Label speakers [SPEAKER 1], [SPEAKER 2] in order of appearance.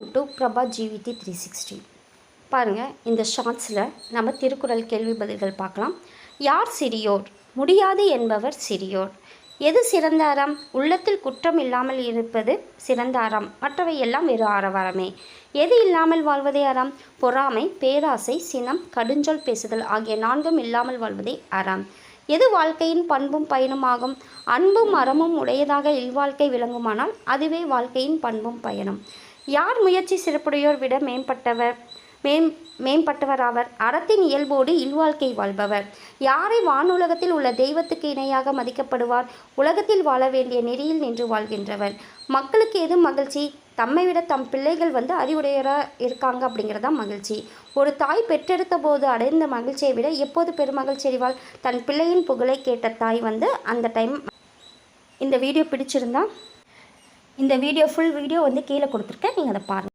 [SPEAKER 1] To Prabha ஜிவிடி 360 பாருங்கள். இந்த ஷார்ட்ஸில் நம்ம திருக்குறள் கேள்வி பதில்கள் பார்க்கலாம். யார் சிறியோர்? முடியாது என்பவர் சிறியோர். எது சிறந்த அறம்? உள்ளத்தில் குற்றம் இல்லாமல் இருப்பது சிறந்த அறம், மற்றவை எல்லாம் வெறும் ஆரவாரமே. எது இல்லாமல் வாழ்வதே அறம்? பொறாமை, பேராசை, சினம், கடுஞ்சொல் பேசுதல் ஆகிய 4ம் இல்லாமல் வாழ்வதே அறம். எது வாழ்க்கையின் பண்பும் பயனுமாகும்? அன்பும் அறமும் உடையதாக இல்வாழ்க்கை விளங்குமானால் அதுவே வாழ்க்கையின் பண்பும் பயனும். யார் முயற்சி சிறப்புடையோர் விட மேம்பட்டவர் ஆவர்? அறத்தின் இயல்போடு இல்வாழ்க்கை வாழ்பவர். யாரை வானுலகத்தில் உள்ள தெய்வத்துக்கு இணையாக மதிக்கப்படுவார்? உலகத்தில் வாழ வேண்டிய நெறியில் நின்று வாழ்கின்றவர். மக்களுக்கு எது மகிழ்ச்சி? தம்மை விட தம் பிள்ளைகள் அறிவுடையராக இருக்காங்க அப்படிங்கிறதான் மகிழ்ச்சி. ஒரு தாய் பெற்றெடுத்த போது அடைந்த மகிழ்ச்சியை விட எப்போது பெருமகிழ்ச்சி அடைவாள்? தன் பிள்ளையின் புகழை கேட்ட தாய் அந்த டைம். இந்த வீடியோ பிடிச்சிருந்தா இந்த வீடியோ ஃபுல் வீடியோ கீழே கொடுத்துருக்கேன், நீங்கள் அதை பாருங்கள்.